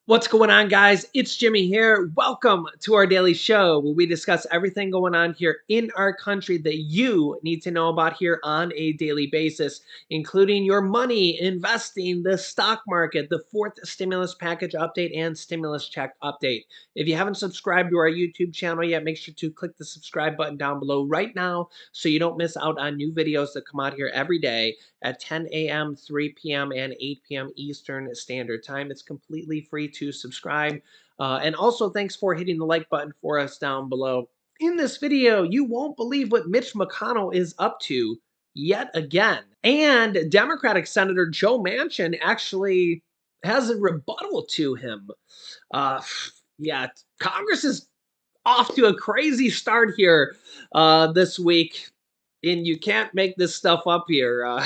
What's going on, guys? It's Jimmy here. Welcome to our daily show where we discuss everything going on here in our country that you need to know about here on a daily basis, including your money, investing, the stock market, the fourth stimulus package update, and stimulus check update. If you haven't subscribed to our YouTube channel yet, make sure to click the subscribe button down below right now so you don't miss out on new videos that come out here every day at 10 a.m., 3 p.m., and 8 p.m. Eastern Standard Time. It's completely free to subscribe. And also, thanks for hitting the like button for us down below. In this video, you won't believe what Mitch McConnell is up to yet again. And Democratic Senator Joe Manchin actually has a rebuttal to him. Uh, yeah, Congress is off to a crazy start here this week. And you can't make this stuff up here.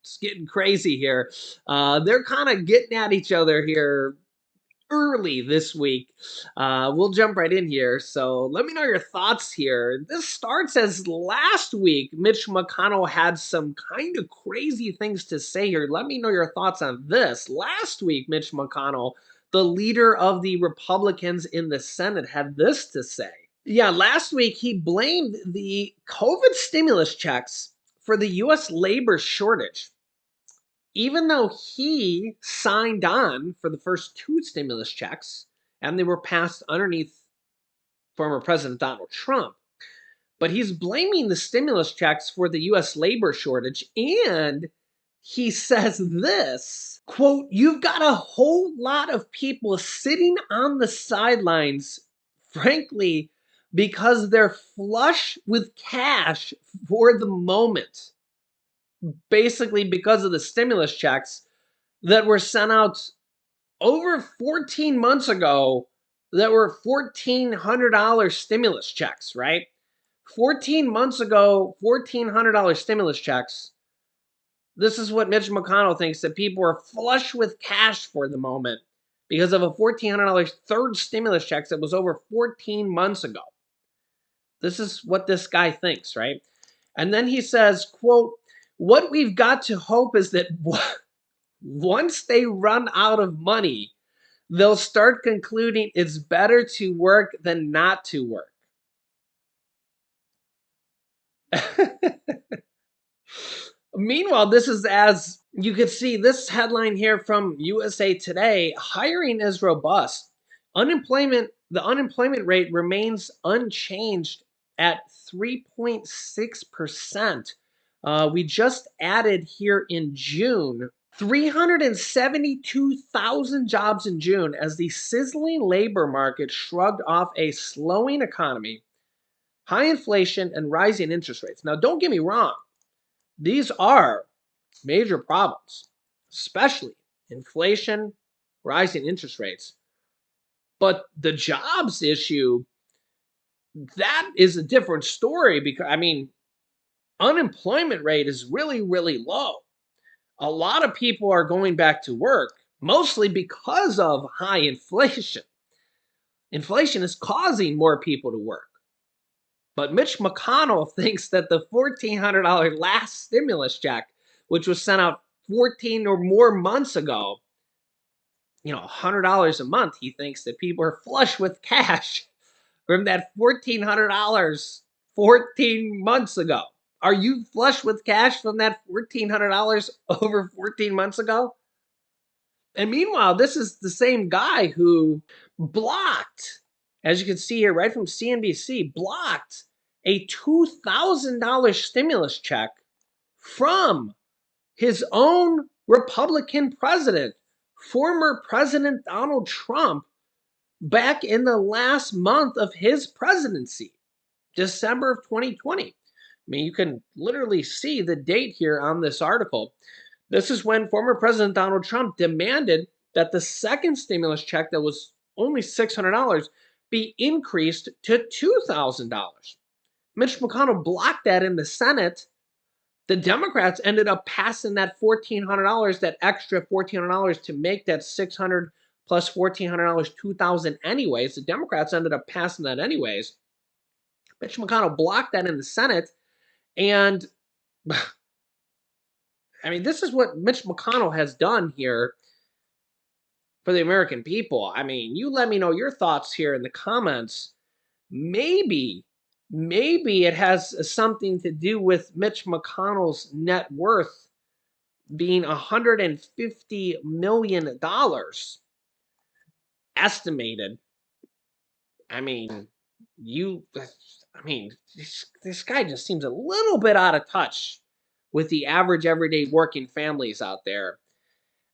It's getting crazy here. They're kind of getting at each other here early this week. We'll jump right in here. So let me know your thoughts here. This starts as last week. Mitch McConnell had some kind of crazy things to say here. Let me know your thoughts on this. Last week, Mitch McConnell, the leader of the Republicans in the Senate, had this to say. Yeah, last week he blamed the COVID stimulus checks for the U.S. labor shortage, even though he signed on for the first two stimulus checks and they were passed underneath former President Donald Trump. But he's blaming the stimulus checks for the U.S. labor shortage, and he says this, quote, "You've got a whole lot of people sitting on the sidelines, frankly, because they're flush with cash for the moment." Basically, because of the stimulus checks that were sent out over 14 months ago that were $1,400 stimulus checks, right? 14 months ago, $1,400 stimulus checks. This is what Mitch McConnell thinks, that people are flush with cash for the moment because of a $1,400 third stimulus check that was over 14 months ago. This is what this guy thinks, right? And then he says, quote, "What we've got to hope is that once they run out of money, they'll start concluding it's better to work than not to work." Meanwhile, this is, as you can see, this headline here from USA Today: hiring is robust. The unemployment rate remains unchanged at 3.6%. We just added here in June 372,000 jobs in June as the sizzling labor market shrugged off a slowing economy, high inflation, and rising interest rates. Now, don't get me wrong. These are major problems, especially inflation, rising interest rates. But the jobs issue, that is a different story because, unemployment rate is really, really low. A lot of people are going back to work, mostly because of high inflation. Inflation is causing more people to work. But Mitch McConnell thinks that the $1,400 last stimulus check, which was sent out 14 or more months ago, $100 a month, he thinks that people are flush with cash from that $1,400 14 months ago. Are you flush with cash from that $1,400 over 14 months ago? And meanwhile, this is the same guy who blocked, as you can see here right from CNBC, blocked a $2,000 stimulus check from his own Republican president, former President Donald Trump, back in the last month of his presidency, December of 2020. You can literally see the date here on this article. This is when former President Donald Trump demanded that the second stimulus check that was only $600 be increased to $2,000. Mitch McConnell blocked that in the Senate. The Democrats ended up passing that $1,400, that extra $1,400, to make that $600 plus $1,400, $2,000 anyways. The Democrats ended up passing that anyways. Mitch McConnell blocked that in the Senate. And this is what Mitch McConnell has done here. for the American people. I mean, you let me know your thoughts here in the comments. Maybe, maybe it has something to do with Mitch McConnell's net worth being $150 million estimated. I mean, you, I mean, this guy just seems a little bit out of touch with the average everyday working families out there.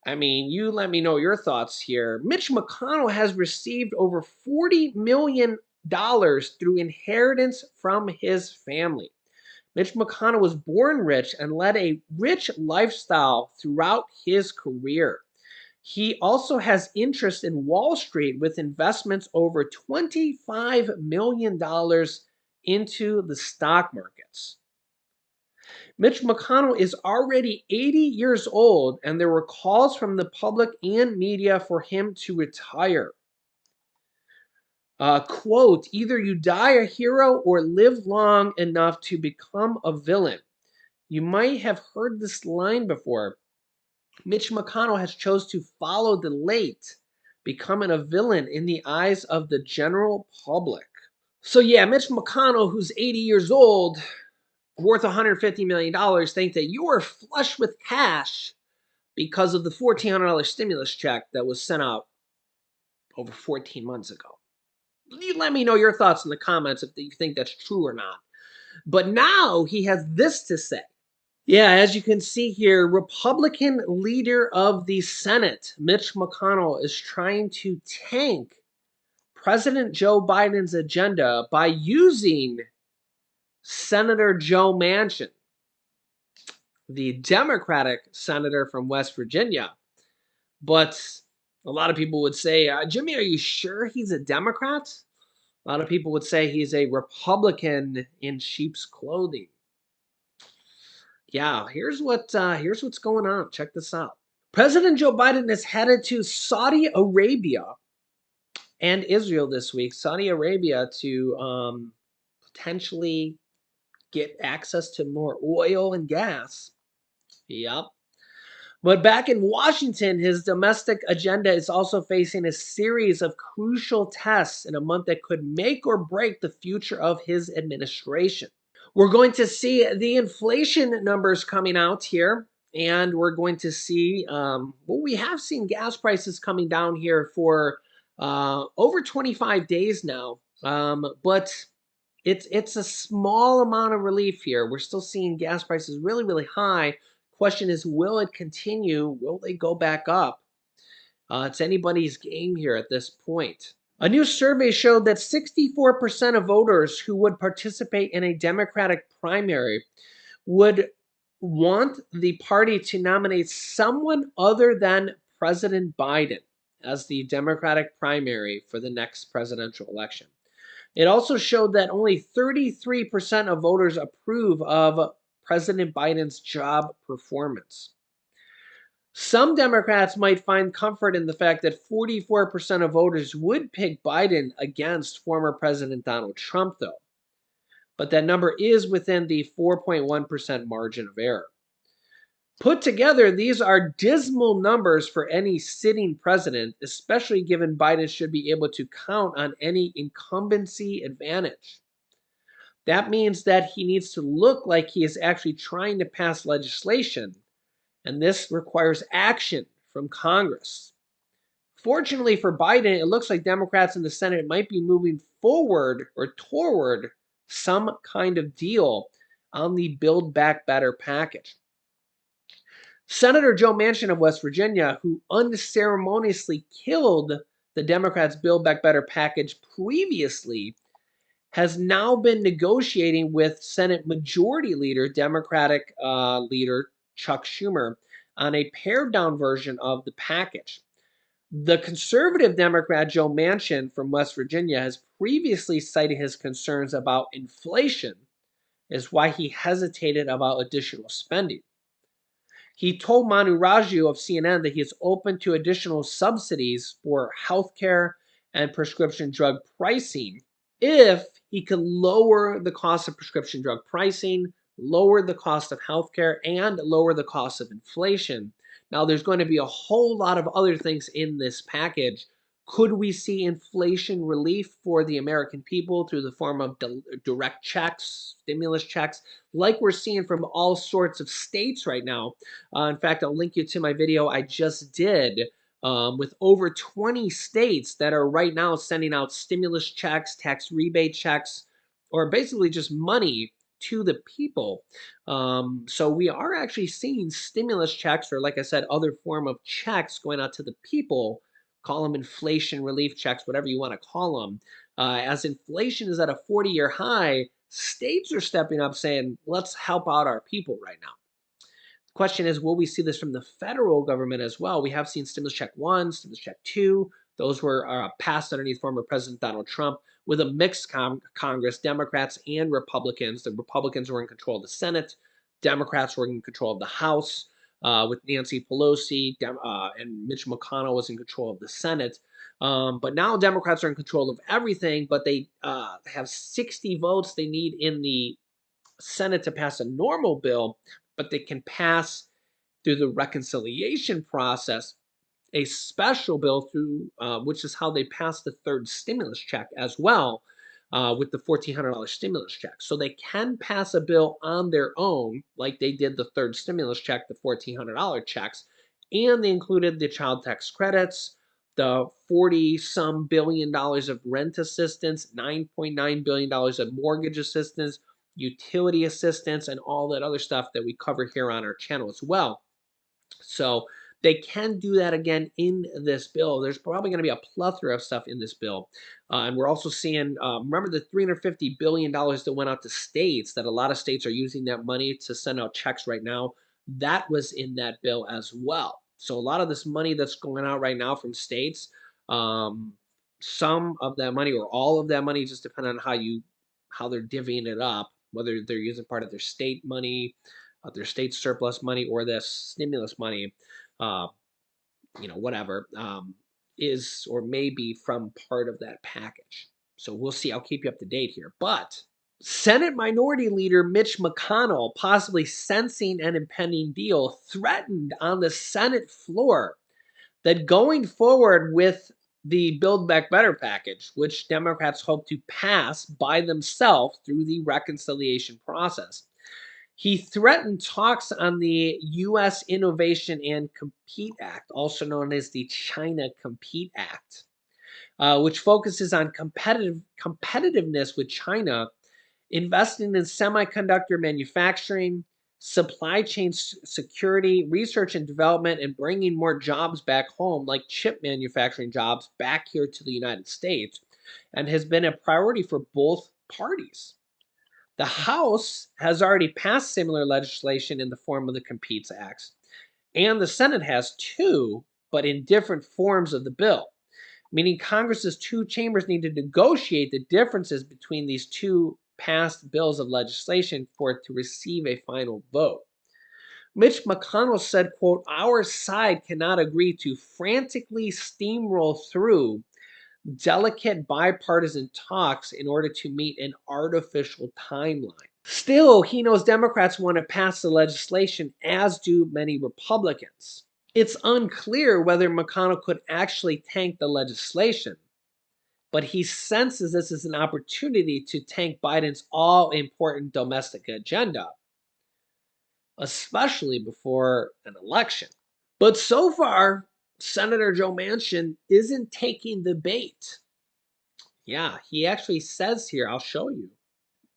I mean, you let me know your thoughts here. Mitch McConnell has received over $40 million through inheritance from his family. Mitch McConnell was born rich and led a rich lifestyle throughout his career. He also has interest in Wall Street with investments over $25 million into the stock markets. Mitch McConnell is already 80 years old, and there were calls from the public and media for him to retire. Quote, either you die a hero or live long enough to become a villain. You might have heard this line before. Mitch McConnell has chose to follow the late, becoming a villain in the eyes of the general public. So yeah, Mitch McConnell, who's 80 years old, worth $150 million, think that you are flush with cash because of the $1,400 stimulus check that was sent out over 14 months ago. You let me know your thoughts in the comments if you think that's true or not. But now he has this to say. Yeah, as you can see here, Republican leader of the Senate, Mitch McConnell, is trying to tank President Joe Biden's agenda by using Senator Joe Manchin, the Democratic senator from West Virginia. But a lot of people would say, Jimmy, are you sure he's a Democrat? A lot of people would say he's a Republican in sheep's clothing. Yeah, here's what's going on. Check this out. President Joe Biden is headed to Saudi Arabia and Israel this week. Saudi Arabia to potentially get access to more oil and gas. Yep. But back in Washington, his domestic agenda is also facing a series of crucial tests in a month that could make or break the future of his administration. We're going to see the inflation numbers coming out here, and we're going to see, well, we have seen gas prices coming down here for over 25 days now, but it's a small amount of relief here. We're still seeing gas prices really, really high. Question is, will it continue? Will they go back up? It's anybody's game here at this point. A new survey showed that 64% of voters who would participate in a Democratic primary would want the party to nominate someone other than President Biden as the Democratic primary for the next presidential election. It also showed that only 33% of voters approve of President Biden's job performance. Some Democrats might find comfort in the fact that 44% of voters would pick Biden against former President Donald Trump, though. But that number is within the 4.1% margin of error. Put together, these are dismal numbers for any sitting president, especially given Biden should be able to count on any incumbency advantage. That means that he needs to look like he is actually trying to pass legislation, and this requires action from Congress. Fortunately for Biden, it looks like Democrats in the Senate might be moving forward or toward some kind of deal on the Build Back Better package. Senator Joe Manchin of West Virginia, who unceremoniously killed the Democrats' Build Back Better package previously, has now been negotiating with Senate Majority Leader, Democratic leader Chuck Schumer, on a pared-down version of the package. The conservative Democrat Joe Manchin from West Virginia has previously cited his concerns about inflation as why he hesitated about additional spending. He told Manu Raju of CNN that he is open to additional subsidies for healthcare and prescription drug pricing if he could lower the cost of prescription drug pricing, lower the cost of healthcare, and lower the cost of inflation Now, there's going to be a whole lot of other things in this package. Could we see inflation relief for the American people through the form of direct checks, stimulus checks, like we're seeing from all sorts of states right now? In fact, I'll link you to my video I just did with over 20 states that are right now sending out stimulus checks, tax rebate checks, or basically just money to the people. So we are actually seeing stimulus checks, or like I said, other form of checks going out to the people. Call them inflation relief checks, whatever you want to call them. As inflation is at a 40-year high, states are stepping up saying, let's help out our people right now. Question is, will we see this from the federal government as well? We have seen stimulus check 1, stimulus check 2. Those were passed underneath former President Donald Trump with a mixed Congress, Democrats and Republicans. The Republicans were in control of the Senate. Democrats were in control of the House with Nancy Pelosi, and Mitch McConnell was in control of the Senate. But now Democrats are in control of everything, but they have 60 votes they need in the Senate to pass a normal bill, but they can pass through the reconciliation process a special bill through, which is how they passed the third stimulus check as well, with the $1,400 stimulus check. So they can pass a bill on their own, like they did the third stimulus check, the $1,400 checks, and they included the child tax credits, the 40-some billion dollars of rent assistance, $9.9 billion of mortgage assistance, utility assistance, and all that other stuff that we cover here on our channel as well. So they can do that again in this bill. There's probably going to be a plethora of stuff in this bill. And we're also seeing, remember the $350 billion that went out to states, that a lot of states are using that money to send out checks right now. That was in that bill as well. So a lot of this money that's going out right now from states, some of that money or all of that money, just depending on how they're divvying it up, whether they're using part of their state money, their state surplus money, or this stimulus money, uh, whatever, is or may be from part of that package. So we'll see. I'll keep you up to date here. But Senate Minority Leader Mitch McConnell, possibly sensing an impending deal, threatened on the Senate floor that going forward with the Build Back Better package, which Democrats hope to pass by themselves through the reconciliation process, he threatened talks on the U.S. Innovation and Compete Act, also known as the China Compete Act, which focuses on competitiveness with China, investing in semiconductor manufacturing, supply chain security, research and development, and bringing more jobs back home, like chip manufacturing jobs, back here to the United States, and has been a priority for both parties. The House has already passed similar legislation in the form of the Competes Acts, and the Senate has too, but in different forms of the bill, meaning Congress's two chambers need to negotiate the differences between these two passed bills of legislation for it to receive a final vote. Mitch McConnell said, quote, "Our side cannot agree to frantically steamroll through delicate bipartisan talks in order to meet an artificial timeline." Still, he knows Democrats want to pass the legislation, as do many Republicans. It's unclear whether McConnell could actually tank the legislation, but he senses this as an opportunity to tank Biden's all-important domestic agenda, especially before an election. But so far, Senator Joe Manchin isn't taking the bait. Yeah, he actually says here, I'll show you.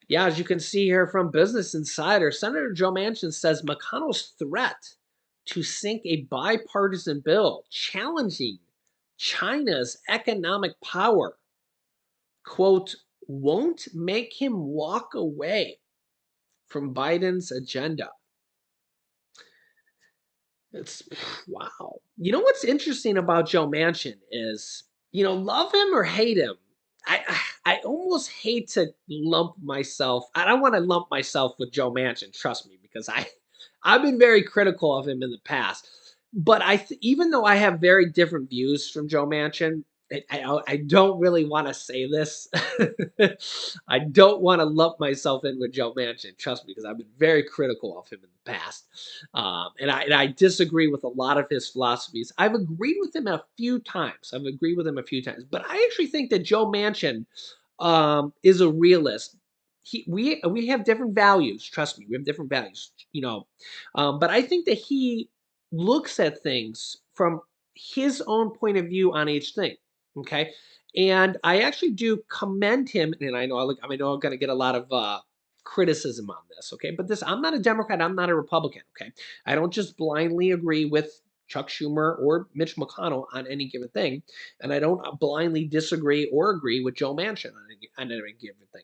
Yeah, as you can see here from Business Insider, Senator Joe Manchin says McConnell's threat to sink a bipartisan bill challenging China's economic power, quote, won't make him walk away from Biden's agenda. It's wow. You know what's interesting about Joe Manchin is, love him or hate him, I almost hate to lump myself. I don't want to lump myself with Joe Manchin, trust me, because I've been very critical of him in the past. But even though I have very different views from Joe Manchin, I don't really want to say this. I don't want to lump myself in with Joe Manchin. Trust me, because I've been very critical of him in the past, and I disagree with a lot of his philosophies. I've agreed with him a few times. But I actually think that Joe Manchin is a realist. We have different values. Trust me, we have different values. But I think that he looks at things from his own point of view on each thing. Okay. And I actually do commend him, and I know I'm gonna get a lot of criticism on this, okay? But I'm not a Democrat, I'm not a Republican, okay? I don't just blindly agree with Chuck Schumer or Mitch McConnell on any given thing, and I don't blindly disagree or agree with Joe Manchin on any given thing.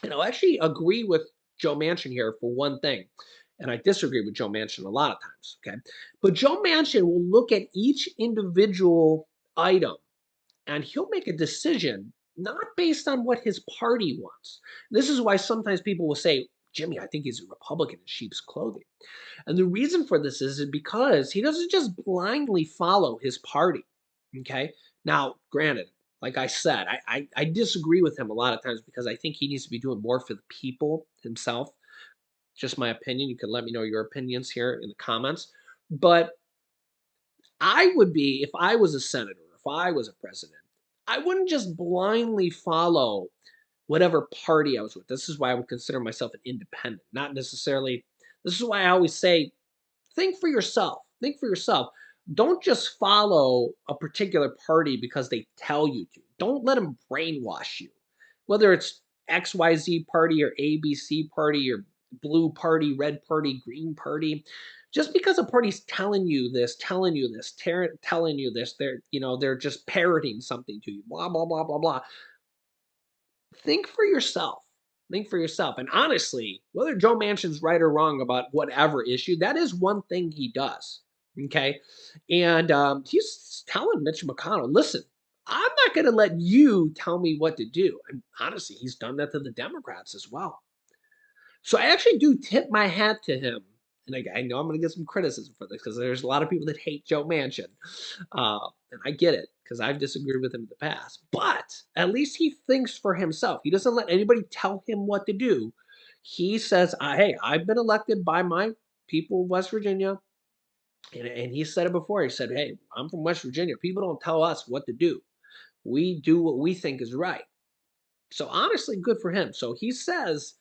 And I'll actually agree with Joe Manchin here for one thing, and I disagree with Joe Manchin a lot of times, okay? But Joe Manchin will look at each individual item and he'll make a decision not based on what his party wants. This is why sometimes people will say, Jimmy, I think he's a Republican in sheep's clothing. And the reason for this is because he doesn't just blindly follow his party. Okay. Now, granted, like I said, I disagree with him a lot of times because I think he needs to be doing more for the people himself. Just my opinion. You can let me know your opinions here in the comments. But I would be, if I was a senator, if I was a president, I wouldn't just blindly follow whatever party I was with. This is why I would consider myself an independent, not necessarily. This is why I always say, think for yourself. Think for yourself. Don't just follow a particular party because they tell you to. Don't let them brainwash you. Whether it's XYZ party or ABC party or blue party, red party, green party. Just because a party's telling you this, they're just parroting something to you, blah, blah, blah, blah, blah. Think for yourself. Think for yourself. And honestly, whether Joe Manchin's right or wrong about whatever issue, that is one thing he does. Okay. And he's telling Mitch McConnell, listen, I'm not going to let you tell me what to do. And honestly, he's done that to the Democrats as well. So I actually do tip my hat to him. And I know I'm going to get some criticism for this because there's a lot of people that hate Joe Manchin. And I get it because I've disagreed with him in the past. But at least he thinks for himself. He doesn't let anybody tell him what to do. He says, hey, I've been elected by my people of West Virginia. And he said it before. He said, hey, I'm from West Virginia. People don't tell us what to do. We do what we think is right. So honestly, good for him. So he says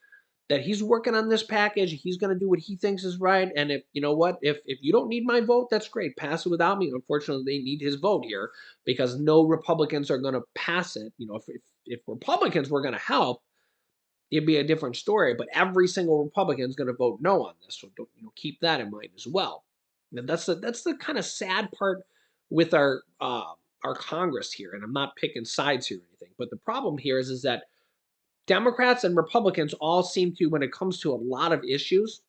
that he's working on this package. He's going to do what he thinks is right. And if you know what, if you don't need my vote, that's great. Pass it without me. Unfortunately, they need his vote here because no Republicans are going to pass it. If Republicans were going to help, it'd be a different story. But every single Republican is going to vote no on this. So keep that in mind as well. And that's the kind of sad part with our Congress here. And I'm not picking sides here or anything. But the problem here is that Democrats and Republicans all seem to, when it comes to a lot of issues,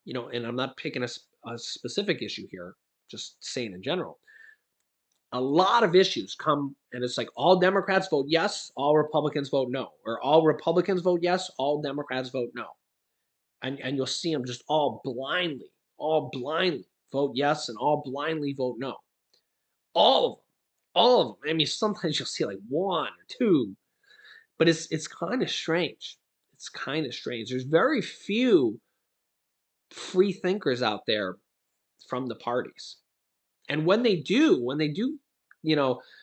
and I'm not picking a specific issue here, just saying in general, a lot of issues come and it's like all Democrats vote yes, all Republicans vote no, or all Republicans vote yes, all Democrats vote no. And you'll see them just all blindly vote yes and all blindly vote no. All of them. All of them. I mean, sometimes you'll see like one or two. But it's kind of strange. It's kind of strange. There's very few free thinkers out there from the parties. And when they do,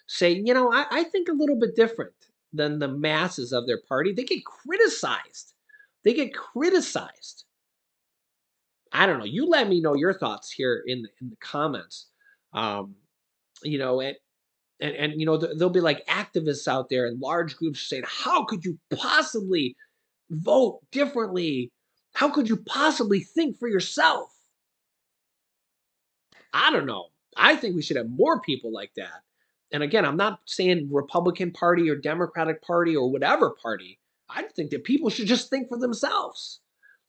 say, I think a little bit different than the masses of their party, they get criticized. They get criticized. I don't know. You let me know your thoughts here in the comments. Um, you know, and there'll be like activists out there and large groups saying, how could you possibly vote differently? How could you possibly think for yourself? I don't know. I think we should have more people like that. And again, I'm not saying Republican Party or Democratic Party or whatever party. I think that people should just think for themselves.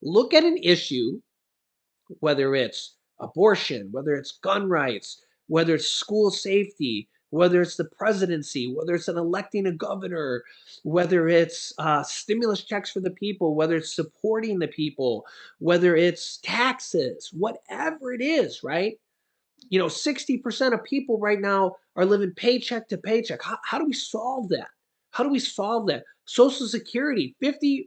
Look at an issue, whether it's abortion, whether it's gun rights, whether it's school safety, whether it's the presidency, whether it's an electing a governor, whether it's stimulus checks for the people, whether it's supporting the people, whether it's taxes, whatever it is, right? 60% of people right now are living paycheck to paycheck. How do we solve that? How do we solve that? Social Security, 50%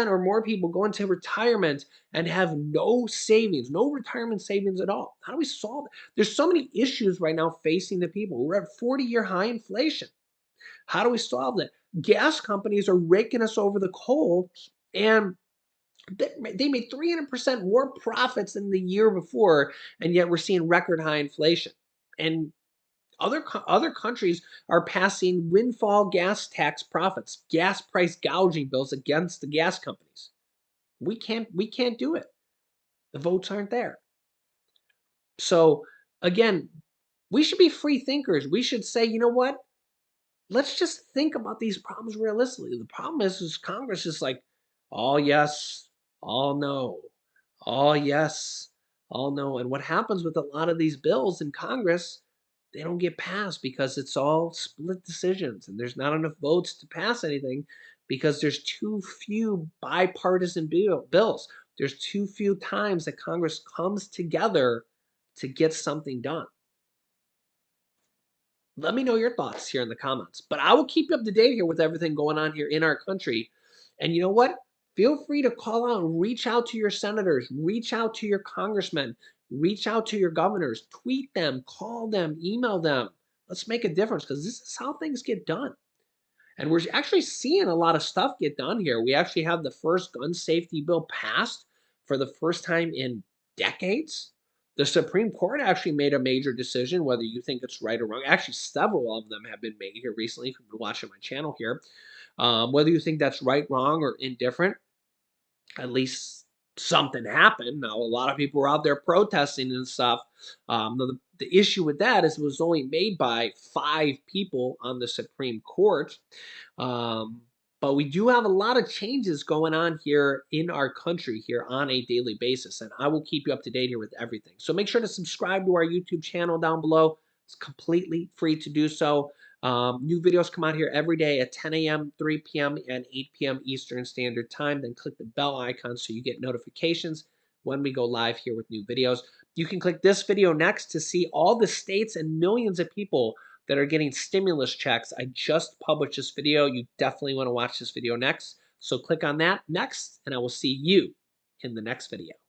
or more people go into retirement and have no savings, no retirement savings at all. How do we solve it? There's so many issues right now facing the people. We're at 40-year high inflation. How do we solve that? Gas companies are raking us over the coals, and they made 300% more profits than the year before, and yet we're seeing record high inflation. And other countries are passing windfall gas tax profits, gas price gouging bills against the gas companies. We can't do it. The votes aren't there. So again, we should be free thinkers. We should say, you know what? Let's just think about these problems realistically. The problem is Congress is like, all yes, all no, all yes, all no. And what happens with a lot of these bills in Congress, they don't get passed because it's all split decisions and there's not enough votes to pass anything because there's too few bipartisan bills. There's too few times that Congress comes together to get something done. Let me know your thoughts here in the comments. But I will keep you up to date here with everything going on here in our country. And you know what? Feel free to call out and reach out to your senators, reach out to your congressmen, reach out to your governors, tweet them, call them, email them. Let's make a difference because this is how things get done. And we're actually seeing a lot of stuff get done here. We actually have the first gun safety bill passed for the first time in decades. The Supreme Court actually made a major decision, whether you think it's right or wrong. Actually, several of them have been made here recently. If you've been watching my channel here, whether you think that's right, wrong, or indifferent, at least something happened. Now, a lot of people were out there protesting and stuff. The issue with that is it was only made by 5 people on the Supreme Court. Um, but we do have a lot of changes going on here in our country here on a daily basis, and I will keep you up to date here with everything. So make sure to subscribe to our YouTube channel down below. It's completely free to do so. New videos come out here every day at 10 a.m., 3 p.m., and 8 p.m. Eastern Standard Time. Then click the bell icon so you get notifications when we go live here with new videos. You can click this video next to see all the states and millions of people that are getting stimulus checks. I just published this video. You definitely want to watch this video next. So click on that next, and I will see you in the next video.